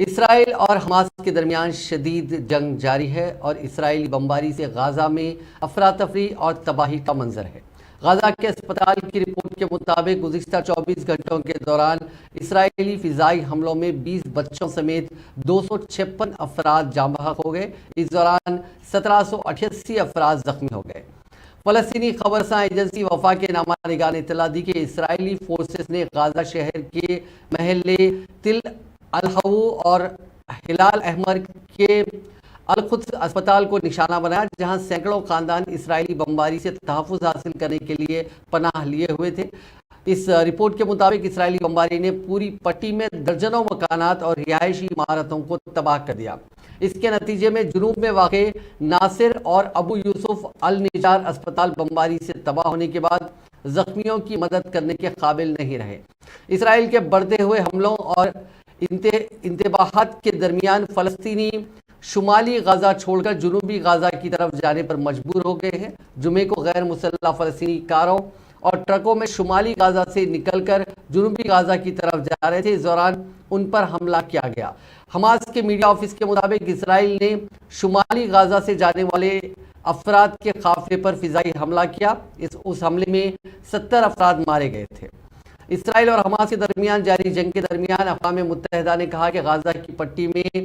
اسرائیل اور حماس کے درمیان شدید جنگ جاری ہے اور اسرائیلی بمباری سے غزہ میں افراتفری اور تباہی کا منظر ہے۔ غزہ کے اسپتال کی رپورٹ کے مطابق گزشتہ 24 گھنٹوں کے دوران اسرائیلی فضائی حملوں میں 20 بچوں سمیت 256 افراد جاں بحق ہو گئے۔ اس دوران 1788 افراد زخمی ہو گئے۔ فلسطینی خبرساں ایجنسی وفا کے نامہ نگار نے اطلاع دی کہ اسرائیلی فورسز نے غزہ شہر کے محلے تل الحو اور ہلال احمر کے القدس اسپتال کو نشانہ بنایا، جہاں سینکڑوں خاندان اسرائیلی بمباری سے تحفظ حاصل کرنے کے لیے پناہ لیے ہوئے تھے۔ اس رپورٹ کے مطابق اسرائیلی بمباری نے پوری پٹی میں درجنوں مکانات اور رہائشی عمارتوں کو تباہ کر دیا۔ اس کے نتیجے میں جنوب میں واقع ناصر اور ابو یوسف النجار اسپتال بمباری سے تباہ ہونے کے بعد زخمیوں کی مدد کرنے کے قابل نہیں رہے۔ اسرائیل کے بڑھتے ہوئے حملوں اور انتباہات کے درمیان فلسطینی شمالی غزہ چھوڑ کر جنوبی غزہ کی طرف جانے پر مجبور ہو گئے ہیں۔ جمعے کو غیر مسلح فلسطینی کاروں اور ٹرکوں میں شمالی غزہ سے نکل کر جنوبی غزہ کی طرف جا رہے تھے، اس دوران ان پر حملہ کیا گیا۔ حماس کے میڈیا آفس کے مطابق اسرائیل نے شمالی غزہ سے جانے والے افراد کے قافلے پر فضائی حملہ کیا۔ اس حملے میں 70 افراد مارے گئے تھے۔ اسرائیل اور حماس کے درمیان جاری جنگ کے درمیان اقوام متحدہ نے کہا کہ غزہ کی پٹی میں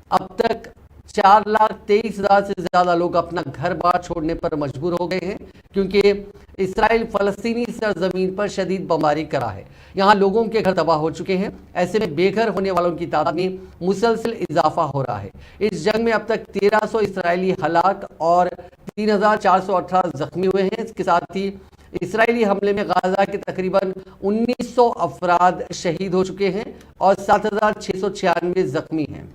اب تک 4,23,000 سے زیادہ لوگ اپنا گھر بار چھوڑنے پر مجبور ہو گئے ہیں، کیونکہ اسرائیل فلسطینی سرزمین پر شدید بمباری کرا ہے۔ یہاں لوگوں کے گھر تباہ ہو چکے ہیں۔ ایسے میں بے گھر ہونے والوں کی تعداد میں مسلسل اضافہ ہو رہا ہے۔ اس جنگ میں اب تک 1300 اسرائیلی ہلاک اور 3,418 زخمی ہوئے ہیں۔ اس کے ساتھ ہی اسرائیلی حملے میں غزہ کے تقریباً 1900 افراد شہید ہو چکے ہیں اور 7,696 زخمی ہیں۔